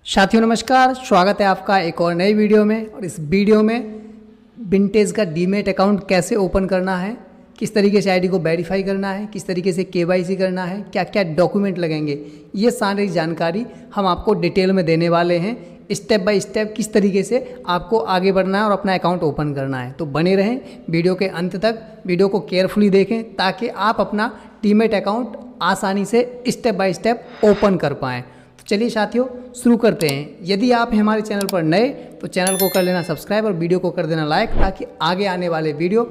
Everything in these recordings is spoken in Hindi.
साथियों नमस्कार, स्वागत है आपका एक और नई वीडियो में। और इस वीडियो में विंटेज का डीमेट अकाउंट कैसे ओपन करना है, किस तरीके से आईडी को वेरीफाई करना है, किस तरीके से केवाईसी करना है, क्या क्या डॉक्यूमेंट लगेंगे, ये सारी जानकारी हम आपको डिटेल में देने वाले हैं। स्टेप बाय स्टेप किस तरीके से आपको आगे बढ़ना है और अपना अकाउंट ओपन करना है। तो बने रहें वीडियो के अंत तक, वीडियो को केयरफुली देखें ताकि आप अपना डीमेट अकाउंट आसानी से स्टेप बाय स्टेप ओपन कर पाएँ। चलिए साथियों शुरू करते हैं। यदि आप हैं हमारे चैनल पर नए तो चैनल को कर लेना सब्सक्राइब और वीडियो को कर देना लाइक, ताकि आगे आने वाले वीडियो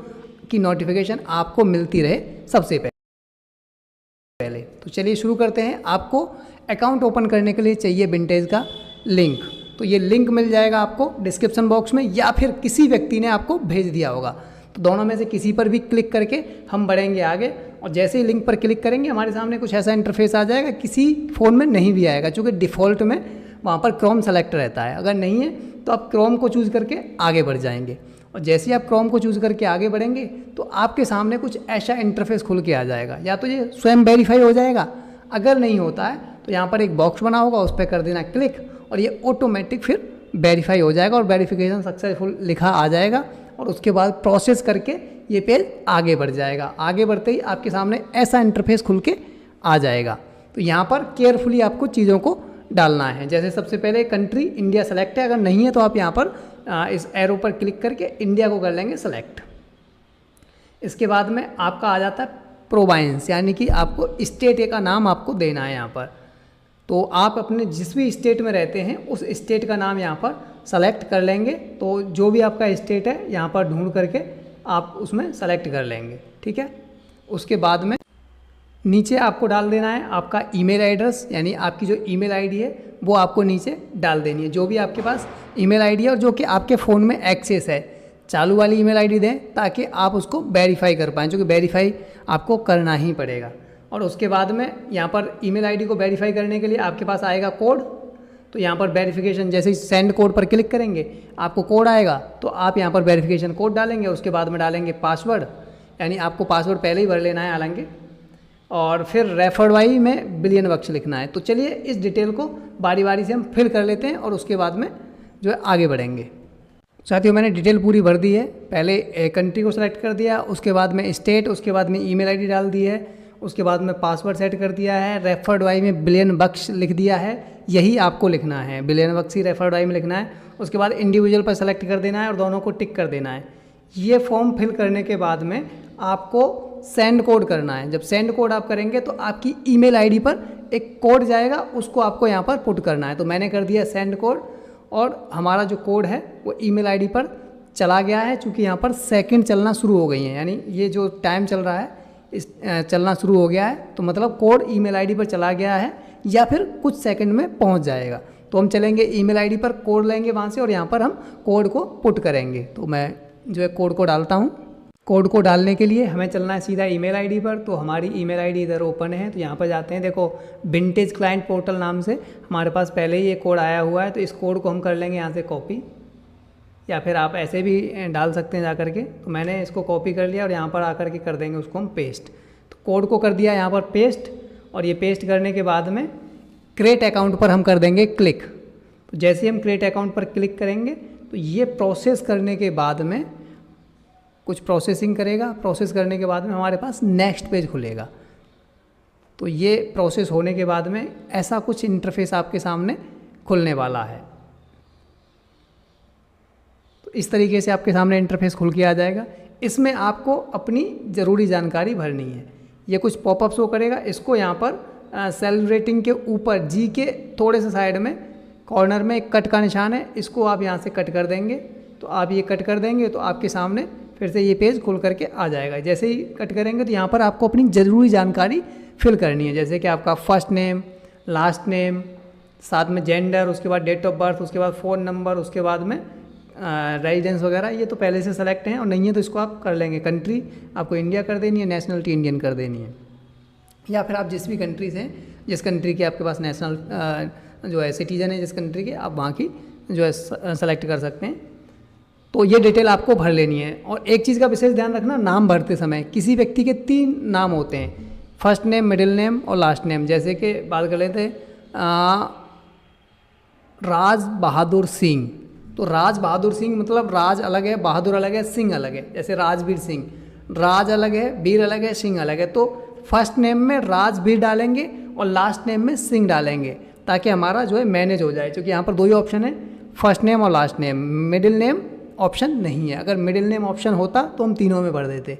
की नोटिफिकेशन आपको मिलती रहे सबसे पहले। तो चलिए शुरू करते हैं। आपको अकाउंट ओपन करने के लिए चाहिए विंटेज का लिंक। तो ये लिंक मिल जाएगा आपको डिस्क्रिप्शन बॉक्स में, या फिर किसी व्यक्ति ने आपको भेज दिया होगा। तो दोनों में से किसी पर भी क्लिक करके हम बढ़ेंगे आगे। और जैसे ही लिंक पर क्लिक करेंगे हमारे सामने कुछ ऐसा इंटरफेस आ जाएगा। किसी फ़ोन में नहीं भी आएगा, क्योंकि डिफ़ॉल्ट में वहाँ पर क्रोम सेलेक्ट रहता है। अगर नहीं है तो आप क्रोम को चूज़ करके आगे बढ़ जाएंगे। और जैसे ही आप क्रोम को चूज़ करके आगे बढ़ेंगे तो आपके सामने कुछ ऐसा इंटरफेस खुल के आ जाएगा। या तो ये स्वयं वेरीफाई हो जाएगा, अगर नहीं होता है तो यहाँ पर एक बॉक्स बना होगा, उस पर कर देना क्लिक और ये ऑटोमेटिक फिर वेरीफाई हो जाएगा और वेरिफिकेशन सक्सेसफुल लिखा आ जाएगा। और उसके बाद प्रोसेस करके ये पेज आगे बढ़ जाएगा। आगे बढ़ते ही आपके सामने ऐसा इंटरफेस खुल के आ जाएगा। तो यहाँ पर केयरफुली आपको चीज़ों को डालना है। जैसे सबसे पहले कंट्री इंडिया सेलेक्ट है, अगर नहीं है तो आप यहाँ पर इस एरो पर क्लिक करके इंडिया को कर लेंगे सेलेक्ट। इसके बाद में आपका आ जाता है प्रोवाइंस, यानी कि आपको स्टेट का नाम आपको देना है यहाँ पर। तो आप अपने जिस भी स्टेट में रहते हैं उस स्टेट का नाम यहाँ पर सेलेक्ट कर लेंगे। तो जो भी आपका स्टेट है यहाँ पर ढूंढ करके आप उसमें सेलेक्ट कर लेंगे, ठीक है। उसके बाद में नीचे आपको डाल देना है आपका ईमेल एड्रेस, यानी आपकी जो ईमेल आईडी है वो आपको नीचे डाल देनी है। जो भी आपके पास ईमेल आईडी है और जो कि आपके फ़ोन में एक्सेस है, चालू वाली ईमेल आईडी दें ताकि आप उसको वेरीफाई कर पाएँ, क्योंकि वेरीफाई आपको करना ही पड़ेगा। और उसके बाद में यहाँ पर ईमेल आईडी को वेरीफाई करने के लिए आपके पास आएगा कोड। तो यहाँ पर वेरिफिकेशन, जैसे ही सेंड कोड पर क्लिक करेंगे आपको कोड आएगा, तो आप यहाँ पर वेरिफिकेशन कोड डालेंगे। उसके बाद में डालेंगे पासवर्ड, यानी आपको पासवर्ड पहले ही भर लेना है हालांकि। और फिर रेफर्ड वाई में बिलियन बक्स लिखना है। तो चलिए इस डिटेल को बारी बारी से हम फिल कर लेते हैं और उसके बाद में जो है आगे बढ़ेंगे। साथियों मैंने डिटेल पूरी भर दी है। पहले कंट्री को सेलेक्ट कर दिया, उसके बाद में स्टेट, उसके बाद में ईमेल आईडी डाल दी है, उसके बाद में पासवर्ड सेट कर दिया है, रेफर्ड वाई में बिलियन बक्स लिख दिया है। यही आपको लिखना है, बिलियन बक्स ही रेफर्ड वाई में लिखना है। उसके बाद इंडिविजुअल पर सेलेक्ट कर देना है और दोनों को टिक कर देना है। ये फॉर्म फिल करने के बाद में आपको सेंड कोड करना है। जब सेंड कोड आप करेंगे तो आपकी ईमेल आईडी पर एक कोड जाएगा, उसको आपको यहाँ पर पुट करना है। तो मैंने कर दिया सेंड कोड और हमारा जो कोड है वो ईमेल आईडी पर चला गया है। चूँकि यहाँ पर सेकंड चलना शुरू हो गई हैं, यानी ये जो टाइम चल रहा है इस चलना शुरू हो गया है, तो मतलब कोड ईमेल आईडी पर चला गया है या फिर कुछ सेकंड में पहुंच जाएगा। तो हम चलेंगे ईमेल आईडी पर, कोड लेंगे वहाँ से और यहाँ पर हम कोड को पुट करेंगे। तो मैं जो है कोड को डालता हूँ। कोड को डालने के लिए हमें चलना है सीधा ईमेल आईडी पर। तो हमारी ईमेल आईडी इधर ओपन है, तो यहाँ पर जाते हैं। देखो विंटेज क्लाइंट पोर्टल नाम से हमारे पास पहले ही ये कोड आया हुआ है, तो इस कोड को हम कर लेंगे यहाँ से कॉपी, या फिर आप ऐसे भी डाल सकते हैं जा करके। तो मैंने इसको कॉपी कर लिया और यहाँ पर आकर के कर देंगे उसको हम पेस्ट। तो कोड को कर दिया यहाँ पर पेस्ट, और ये पेस्ट करने के बाद में क्रिएट अकाउंट पर हम कर देंगे क्लिक। तो जैसे ही हम क्रिएट अकाउंट पर क्लिक करेंगे तो ये प्रोसेस करने के बाद में कुछ प्रोसेसिंग करेगा। प्रोसेस करने के बाद में हमारे पास नेक्स्ट पेज खुलेगा। तो ये प्रोसेस होने के बाद में ऐसा कुछ इंटरफेस आपके सामने खुलने वाला है। इस तरीके से आपके सामने इंटरफेस खुल के आ जाएगा। इसमें आपको अपनी ज़रूरी जानकारी भरनी है। ये कुछ पॉपअप शो करेगा। इसको यहाँ पर सेल रेटिंग के ऊपर जी के थोड़े से साइड में कॉर्नर में एक कट का निशान है, इसको आप यहाँ से कट कर देंगे। तो आप ये कट कर देंगे तो आपके सामने फिर से ये पेज खुल करके आ जाएगा। जैसे ही कट करेंगे तो यहाँ पर आपको अपनी ज़रूरी जानकारी फिल करनी है, जैसे कि आपका फर्स्ट नेम, लास्ट नेम, साथ में जेंडर, उसके बाद डेट ऑफ बर्थ, उसके बाद फ़ोन नंबर, उसके बाद में रेजिडेंस वगैरह। ये तो पहले से सेलेक्ट हैं, और नहीं है तो इसको आप कर लेंगे। कंट्री आपको इंडिया कर देनी है, नेशनलिटी इंडियन कर देनी है, या फिर आप जिस भी कंट्री से, जिस कंट्री के आपके पास नेशनल जो है सिटीजन है जिस कंट्री के, आप वहाँ की जो है सेलेक्ट कर सकते हैं। तो ये डिटेल आपको भर लेनी है। और एक चीज़ का विशेष ध्यान रखना, नाम भरते समय किसी व्यक्ति के 3 नाम होते हैं, फर्स्ट नेम, मिडिल नेम और लास्ट नेम। जैसे कि बात कर लेते हैं राज बहादुर सिंह। तो राज बहादुर सिंह मतलब राज अलग है, बहादुर अलग है, सिंह अलग है। जैसे राजवीर सिंह, राज अलग है, वीर अलग है, सिंह अलग है। तो फर्स्ट नेम में राजवीर डालेंगे और लास्ट नेम में सिंह डालेंगे ताकि हमारा जो है मैनेज हो जाए, क्योंकि यहाँ पर दो ही ऑप्शन है, फर्स्ट नेम और last name. Middle name option नहीं है। अगर मिडिल नेम ऑप्शन होता तो हम तीनों में भर देते।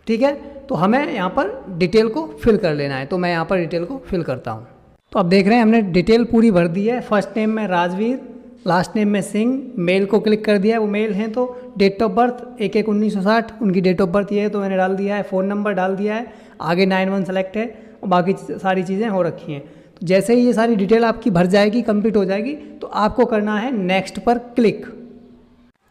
ठीक है, तो हमें यहाँ पर डिटेल को फिल कर लेना है। तो मैं यहाँ पर डिटेल को फिल करता हूँ। तो आप देख रहे हैं हमने डिटेल पूरी भर दी है। फर्स्ट नेम में राजवीर, लास्ट नेम में सिंह, मेल को क्लिक कर दिया है, वो मेल हैं। तो डेट ऑफ बर्थ 1/1/1960 उनकी डेट ऑफ बर्थ ये है, तो मैंने डाल दिया है। फ़ोन नंबर डाल दिया है, आगे 91 सेलेक्ट है और बाकी सारी चीज़ें हो रखी हैं। तो जैसे ही ये सारी डिटेल आपकी भर जाएगी, कंप्लीट हो जाएगी, तो आपको करना है नेक्स्ट पर क्लिक।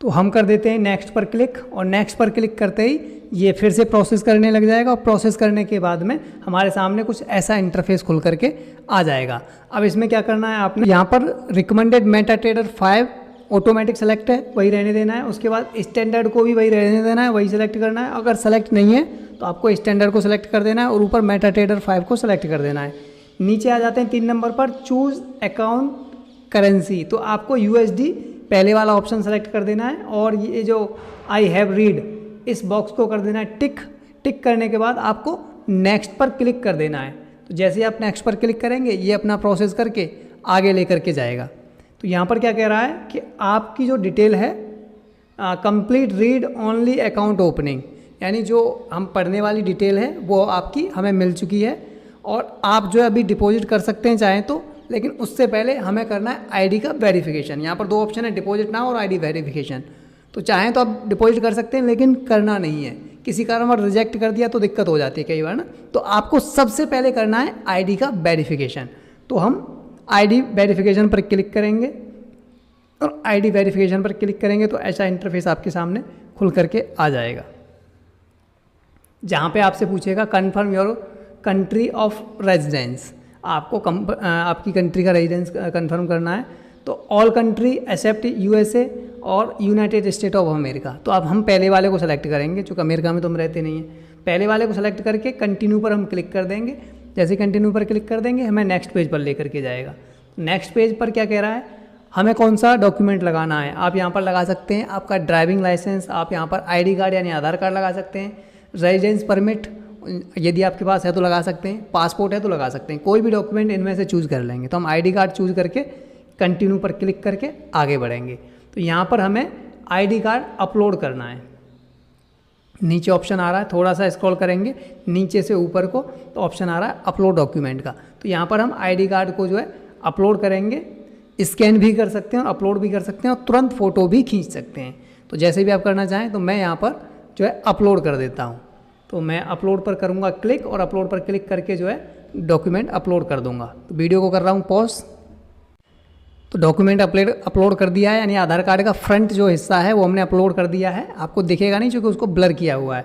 तो हम कर देते हैं नेक्स्ट पर क्लिक, और नेक्स्ट पर क्लिक करते ही ये फिर से प्रोसेस करने लग जाएगा। और प्रोसेस करने के बाद में हमारे सामने कुछ ऐसा इंटरफेस खुल करके आ जाएगा। अब इसमें क्या करना है, आपने यहाँ पर रिकमेंडेड मेटाट्रेडर 5 ऑटोमेटिक सेलेक्ट है, वही रहने देना है। उसके बाद स्टैंडर्ड को भी वही रहने देना है, वही सेलेक्ट करना है। अगर सेलेक्ट नहीं है तो आपको स्टैंडर्ड को सेलेक्ट कर देना है और ऊपर मेटाट्रेडर 5 को सेलेक्ट कर देना है। नीचे आ जाते हैं 3 नंबर पर, चूज़ अकाउंट करेंसी। तो आपको USD पहले वाला ऑप्शन सेलेक्ट कर देना है और ये जो आई हैव रीड इस बॉक्स को कर देना है टिक। टिक करने के बाद आपको नेक्स्ट पर क्लिक कर देना है। तो जैसे ही आप नेक्स्ट पर क्लिक करेंगे, ये अपना प्रोसेस करके आगे लेकर के जाएगा। तो यहाँ पर क्या कह रहा है कि आपकी जो डिटेल है, complete read only account opening, यानी जो हम पढ़ने वाली डिटेल है वो आपकी हमें मिल चुकी है और आप जो है अभी डिपॉजिट कर सकते हैं चाहें तो, लेकिन उससे पहले हमें करना है आईडी का वेरिफिकेशन। यहाँ पर 2 ऑप्शन है, डिपॉजिट नाउ और आईडी वेरिफिकेशन। तो चाहें तो आप डिपॉजिट कर सकते हैं, लेकिन करना नहीं है। किसी कारणवश रिजेक्ट कर दिया तो दिक्कत हो जाती है कई बार ना। तो आपको सबसे पहले करना है आईडी का वेरिफिकेशन। तो हम आईडी वेरिफिकेशन पर क्लिक करेंगे और आईडी वेरिफिकेशन पर क्लिक करेंगे तो ऐसा इंटरफेस आपके सामने खुल करके आ जाएगा, जहाँ पे आपसे पूछेगा confirm your country of residence. आपको आपकी कंट्री का रेजिडेंस कंफर्म करना है। तो ऑल कंट्री एक्सेप्ट USA और यूनाइटेड स्टेट ऑफ अमेरिका। तो अब हम पहले वाले को सेलेक्ट करेंगे, चूँकि अमेरिका में तो हम रहते नहीं हैं। पहले वाले को सेलेक्ट करके कंटिन्यू पर हम क्लिक कर देंगे। जैसे कंटिन्यू पर क्लिक कर देंगे, हमें नेक्स्ट पेज पर लेकर के जाएगा। नेक्स्ट पेज पर क्या कह रहा है, हमें कौन सा डॉक्यूमेंट लगाना है। आप यहाँ पर लगा सकते हैं आपका ड्राइविंग लाइसेंस, आप यहाँ पर ID कार्ड यानी आधार कार्ड लगा सकते हैं, रेजिडेंस परमिट यदि आपके पास है तो लगा सकते हैं, पासपोर्ट है तो लगा सकते हैं। कोई भी डॉक्यूमेंट इनमें से चूज़ कर लेंगे। तो हम ID कार्ड चूज़ करके कंटिन्यू पर क्लिक करके आगे बढ़ेंगे। तो यहाँ पर हमें ID कार्ड अपलोड करना है। नीचे ऑप्शन आ रहा है, थोड़ा सा स्क्रॉल करेंगे नीचे से ऊपर को तो ऑप्शन आ रहा है अपलोड डॉक्यूमेंट का। तो यहाँ पर हम ID कार्ड को जो है अपलोड करेंगे। स्कैन भी कर सकते हैं और अपलोड भी कर सकते हैं और तुरंत फ़ोटो भी खींच सकते हैं। तो जैसे भी आप करना चाहें, तो मैं यहाँ पर जो है अपलोड कर देता हूँ। तो मैं अपलोड पर करूँगा क्लिक और अपलोड पर क्लिक करके जो है डॉक्यूमेंट अपलोड कर दूँगा। तो वीडियो को कर रहा हूँ पॉज। तो डॉक्यूमेंट अपलोड कर दिया है, यानी आधार कार्ड का फ्रंट जो हिस्सा है वो हमने अपलोड कर दिया है। आपको दिखेगा नहीं क्योंकि उसको ब्लर किया हुआ है।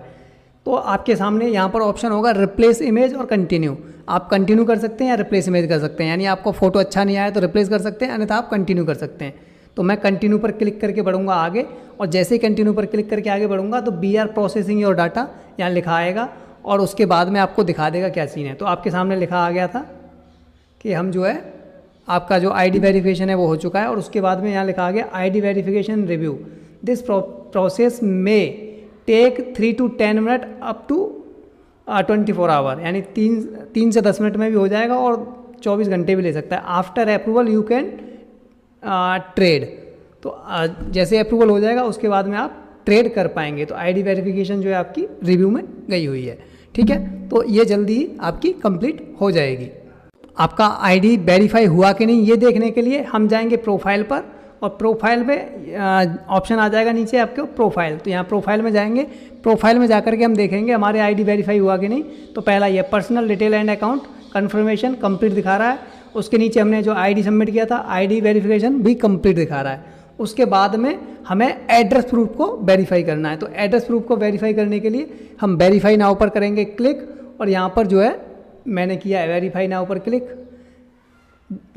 तो आपके सामने यहाँ पर ऑप्शन होगा रिप्लेस इमेज और कंटिन्यू। आप कंटिन्यू कर सकते हैं या रिप्लेस इमेज कर सकते हैं, यानी आपको फोटो अच्छा नहीं आया तो रिप्लेस कर सकते हैं, अन्यथा आप कंटिन्यू कर सकते हैं। तो मैं कंटिन्यू पर क्लिक करके बढ़ूंगा आगे, और जैसे ही कंटिन्यू पर क्लिक करके आगे बढ़ूंगा तो BR प्रोसेसिंग योर डाटा यहाँ लिखा आएगा और उसके बाद में आपको दिखा देगा क्या सीन है। तो आपके सामने लिखा आ गया था कि हम जो है आपका जो ID वेरिफिकेशन है वो हो चुका है, और उसके बाद में यहाँ लिखा आ गया ID verification review. This process में take 3 to 10 minute up to 24 hour, यानी 3 से 10 मिनट में भी हो जाएगा और 24 घंटे भी ले सकता है। After approval you can trade. तो जैसे अप्रूवल हो जाएगा उसके बाद में आप ट्रेड कर पाएंगे। तो ID वेरिफिकेशन जो है आपकी रिव्यू में गई हुई है। ठीक है, तो ये जल्दी ही आपकी कंप्लीट हो जाएगी। आपका ID वेरीफाई हुआ कि नहीं ये देखने के लिए हम जाएंगे प्रोफाइल पर, और प्रोफाइल में ऑप्शन आ जाएगा नीचे आपके प्रोफाइल। तो यहाँ प्रोफाइल में जाएंगे, प्रोफाइल में जाकर के हम देखेंगे हमारे ID वेरीफाई हुआ कि नहीं। तो पहला ये personal detail and account confirmation complete दिखा रहा है। उसके नीचे हमने जो ID सबमिट किया था ID वेरिफिकेशन भी कंप्लीट दिखा रहा है। उसके बाद में हमें एड्रेस प्रूफ को वेरीफाई करना है। तो एड्रेस प्रूफ को वेरीफाई करने के लिए हम वेरीफाई नाउ पर करेंगे क्लिक, और यहाँ पर जो है मैंने किया है वेरीफाई नाउ पर क्लिक।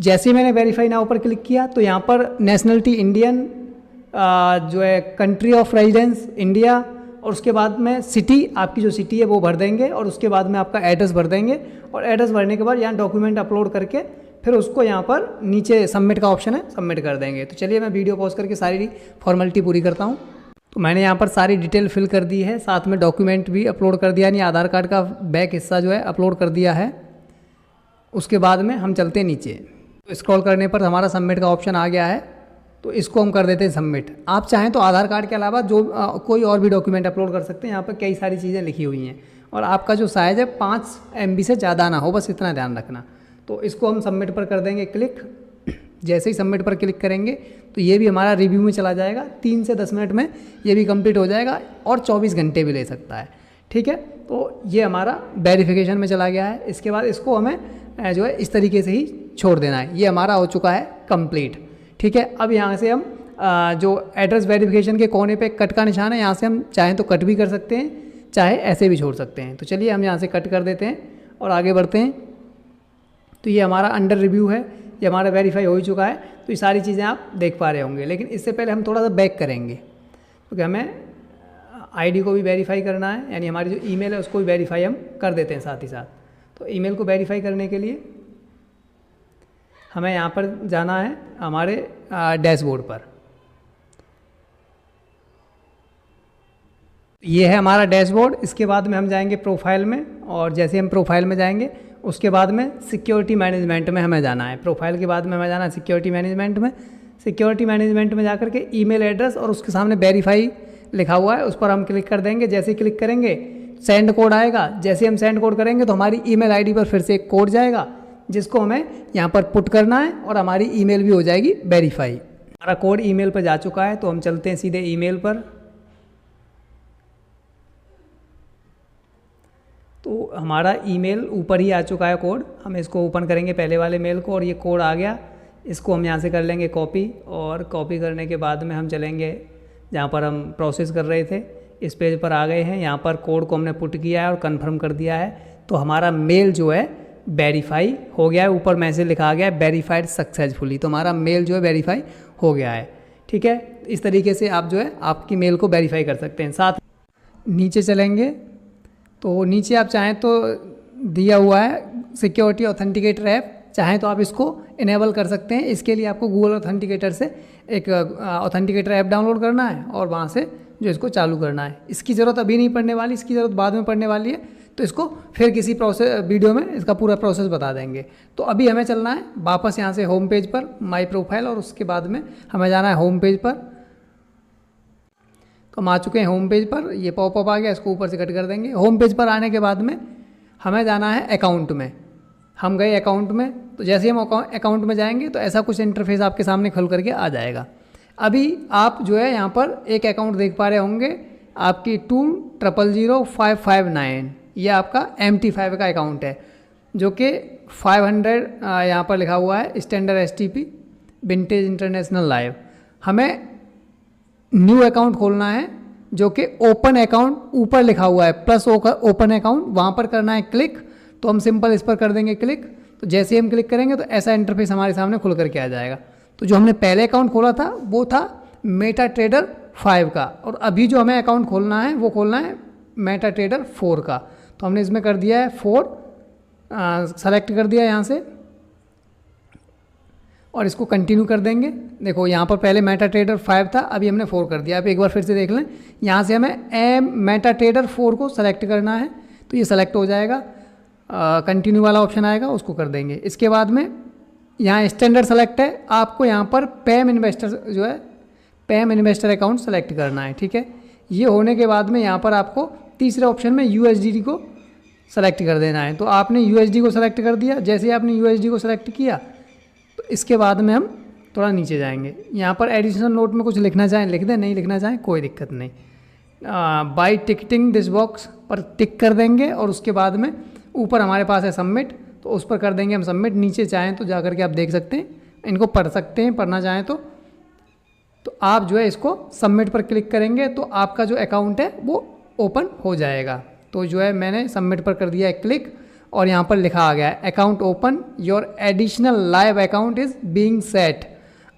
जैसे ही मैंने वेरीफाई नाउ पर क्लिक किया तो यहाँ पर नेशनलिटी इंडियन, जो है कंट्री ऑफ रेजिडेंस इंडिया, और उसके बाद में सिटी, आपकी जो सिटी है वो भर देंगे, और उसके बाद में आपका एड्रेस भर देंगे, और एड्रेस भरने के बाद यहाँ डॉक्यूमेंट अपलोड करके फिर उसको यहाँ पर नीचे सबमिट का ऑप्शन है, सबमिट कर देंगे। तो चलिए मैं वीडियो पॉज करके सारी फॉर्मेलिटी पूरी करता हूँ। तो मैंने यहाँ पर सारी डिटेल फिल कर दी है, साथ में डॉक्यूमेंट भी अपलोड कर दिया, यानी आधार कार्ड का बैक हिस्सा जो है अपलोड कर दिया है। उसके बाद में हम चलते हैं नीचे, तो स्क्रॉल करने पर हमारा सबमिट का ऑप्शन आ गया है, तो इसको हम कर देते हैं सबमिट। आप चाहें तो आधार कार्ड के अलावा जो कोई और भी डॉक्यूमेंट अपलोड कर सकते हैं, यहाँ पर कई सारी चीज़ें लिखी हुई हैं। और आपका जो साइज़ है 5 MB से ज़्यादा ना हो, बस इतना ध्यान रखना। तो इसको हम सबमिट पर कर देंगे क्लिक। जैसे ही सबमिट पर क्लिक करेंगे तो ये भी हमारा रिव्यू में चला जाएगा। 3 से 10 मिनट में ये भी कंप्लीट हो जाएगा और 24 घंटे भी ले सकता है, ठीक है। तो ये हमारा वेरिफिकेशन में चला गया है। इसके बाद इसको हमें जो है इस तरीके से ही छोड़ देना है। ये हमारा हो चुका है कंप्लीट, ठीक है। अब यहाँ से हम जो एड्रेस वेरिफिकेशन के कोने पे कट का निशान है, यहाँ से हम चाहें तो कट भी कर सकते हैं, चाहे ऐसे भी छोड़ सकते हैं। तो चलिए हम यहाँ से कट कर देते हैं और आगे बढ़ते हैं। तो ये हमारा अंडर रिव्यू है, ये हमारा वेरीफाई हो ही चुका है। तो ये सारी चीज़ें आप देख पा रहे होंगे, लेकिन इससे पहले हम थोड़ा सा बैक करेंगे, क्योंकि हमें आईडी को भी वेरीफाई करना है, यानी हमारी जो ईमेल है उसको भी वेरीफाई हम कर देते हैं साथ ही साथ। तो ईमेल को वेरीफाई करने के लिए हमें यहाँ पर जाना है हमारे डैशबोर्ड पर। ये है हमारा डैशबोर्ड। इसके बाद में हम जाएंगे प्रोफाइल में, और जैसे हम प्रोफाइल में जाएंगे उसके बाद में सिक्योरिटी मैनेजमेंट में हमें जाना है। प्रोफाइल के बाद में हमें जाना है सिक्योरिटी मैनेजमेंट में। सिक्योरिटी मैनेजमेंट में जाकर के ईमेल एड्रेस और उसके सामने वेरीफाई लिखा हुआ है, उस पर हम क्लिक कर देंगे। जैसे ही क्लिक करेंगे सेंड कोड आएगा। जैसे हम सेंड कोड करेंगे तो हमारी ईमेल आईडी पर फिर से एक कोड जाएगा, जिसको हमें यहाँ पर पुट करना है और हमारी ईमेल भी हो जाएगी वेरीफाई। हमारा कोड ईमेल पर जा चुका है, तो हम चलते हैं सीधे ईमेल पर। तो हमारा ईमेल ऊपर ही आ चुका है कोड। हम इसको ओपन करेंगे पहले वाले मेल को, और ये कोड आ गया। इसको हम यहाँ से कर लेंगे कॉपी, और कॉपी करने के बाद में हम चलेंगे जहाँ पर हम प्रोसेस कर रहे थे। इस पेज पर आ गए हैं, यहाँ पर कोड को हमने पुट किया है और कंफर्म कर दिया है। तो हमारा मेल जो है वेरीफाई हो गया है। ऊपर मैसेज लिखा आ गया है वेरीफाइड सक्सेसफुली। तो हमारा मेल जो है वेरीफाई हो गया है, ठीक है। इस तरीके से आप जो है आपकी मेल को वेरीफाई कर सकते हैं। साथ नीचे चलेंगे तो नीचे आप चाहें तो दिया हुआ है सिक्योरिटी ऑथेंटिकेटर ऐप, चाहें तो आप इसको इनेबल कर सकते हैं। इसके लिए आपको गूगल ऑथेंटिकेटर से एक ऑथेंटिकेटर ऐप डाउनलोड करना है और वहाँ से जो इसको चालू करना है। इसकी ज़रूरत अभी नहीं पड़ने वाली, इसकी ज़रूरत बाद में पड़ने वाली है। तो इसको फिर किसी वीडियो में इसका पूरा प्रोसेस बता देंगे। तो अभी हमें चलना है वापस यहाँ से होम पेज पर, माई प्रोफाइल, और उसके बाद में हमें जाना है होम पेज पर। तो हम आ चुके हैं होम पेज पर। ये पॉपअप आ गया, इसको ऊपर से कट कर देंगे। होम पेज पर आने के बाद में हमें जाना है अकाउंट में। हम गए अकाउंट में, तो जैसे हम अकाउंट में जाएंगे तो ऐसा कुछ इंटरफेस आपके सामने खुल करके आ जाएगा। अभी आप जो है यहाँ पर एक अकाउंट देख पा रहे होंगे, आपकी 20000559। ये आपका MT5 का अकाउंट है, जो कि 500 यहाँ पर लिखा हुआ है standard STP vintage international live. हमें न्यू अकाउंट खोलना है, जो कि ओपन अकाउंट ऊपर लिखा हुआ है प्लस ओपन अकाउंट, वहाँ पर करना है क्लिक। तो हम सिंपल इस पर कर देंगे क्लिक। तो जैसे ही हम क्लिक करेंगे तो ऐसा इंटरफेस हमारे सामने खुल करके आ जाएगा। तो जो हमने पहले अकाउंट खोला था वो था मेटाट्रेडर 5 का, और अभी जो हमें अकाउंट खोलना है वो खोलना है मेटाट्रेडर 4 का। तो हमने इसमें कर दिया है 4, सेलेक्ट कर दिया यहाँ से, और इसको कंटिन्यू कर देंगे। देखो यहाँ पर पहले मेटाट्रेडर 5 था, अभी हमने 4 कर दिया। आप एक बार फिर से देख लें, यहाँ से हमें मेटाट्रेडर 4 को सेलेक्ट करना है, तो ये सेलेक्ट हो जाएगा। कंटिन्यू वाला ऑप्शन आएगा, उसको कर देंगे। इसके बाद में यहाँ स्टैंडर्ड सेलेक्ट है, आपको यहाँ पर पैम इन्वेस्टर जो है पैम इन्वेस्टर अकाउंट सेलेक्ट करना है, ठीक है। ये होने के बाद में यहाँ पर आपको तीसरे ऑप्शन में USD को सेलेक्ट कर देना है। तो आपने USD को सेलेक्ट कर दिया। जैसे ही आपने USD को सेलेक्ट किया तो इसके बाद में हम थोड़ा नीचे जाएंगे। यहाँ पर एडिशनल नोट में कुछ लिखना चाहें लिख दें, नहीं लिखना चाहें कोई दिक्कत नहीं। बाय टिकटिंग दिस बॉक्स पर टिक कर देंगे, और उसके बाद में ऊपर हमारे पास है सबमिट, तो उस पर कर देंगे हम सबमिट। नीचे चाहें तो जा करके आप देख सकते हैं, इनको पढ़ सकते हैं, पढ़ना चाहें तो आप जो है इसको सबमिट पर क्लिक करेंगे तो आपका जो अकाउंट है वो ओपन हो जाएगा। तो जो है मैंने सबमिट पर कर दिया है क्लिक, और यहाँ पर लिखा आ गया है account open, your additional live account is being set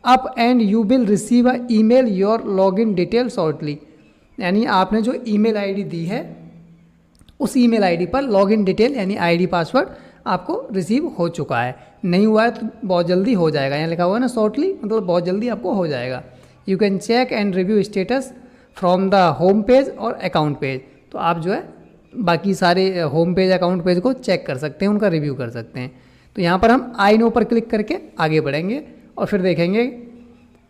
up and you will receive a email your login detail shortly. यानी आपने जो ईमेल आईडी दी है उस ईमेल आईडी पर लॉगिन डिटेल यानी आईडी पासवर्ड आपको रिसीव हो चुका है। नहीं हुआ है तो बहुत जल्दी हो जाएगा। यहाँ लिखा हुआ है ना शॉर्टली, मतलब बहुत जल्दी आपको हो जाएगा। You can check and review status from the home page और अकाउंट पेज। तो आप जो है बाकी सारे होम पेज अकाउंट पेज को चेक कर सकते हैं, उनका रिव्यू कर सकते हैं। तो यहाँ पर हम आई नो पर क्लिक करके आगे बढ़ेंगे और फिर देखेंगे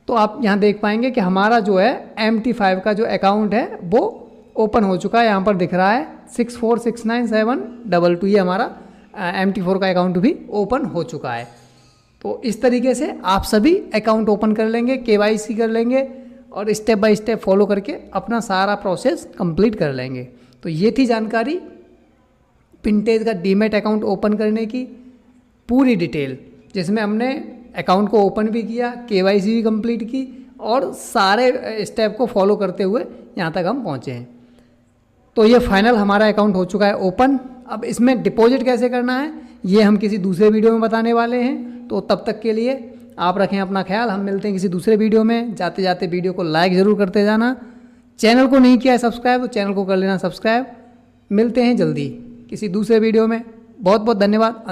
तो आप यहाँ देख पाएंगे कि हमारा जो है MT5 का जो अकाउंट है वो ओपन हो चुका है। यहाँ पर दिख रहा है 646972 ये हमारा MT4 का अकाउंट भी ओपन हो चुका है। तो इस तरीके से आप सभी अकाउंट ओपन कर लेंगे, KYC कर लेंगे और स्टेप बाय स्टेप फॉलो करके अपना सारा प्रोसेस कंप्लीट कर लेंगे। तो ये थी जानकारी विंटेज का डीमैट अकाउंट ओपन करने की पूरी डिटेल, जिसमें हमने अकाउंट को ओपन भी किया, KYC भी कंप्लीट की और सारे स्टेप को फॉलो करते हुए यहाँ तक हम पहुँचे हैं। तो ये फाइनल हमारा अकाउंट हो चुका है ओपन। अब इसमें डिपॉजिट कैसे करना है ये हम किसी दूसरे वीडियो में बताने वाले हैं। तो तब तक के लिए आप रखें अपना ख्याल। हम मिलते हैं किसी दूसरे वीडियो में। जाते जाते वीडियो को लाइक ज़रूर करते जाना। चैनल को नहीं किया है सब्सक्राइब तो चैनल को कर लेना सब्सक्राइब। मिलते हैं जल्दी किसी दूसरे वीडियो में। बहुत बहुत धन्यवाद।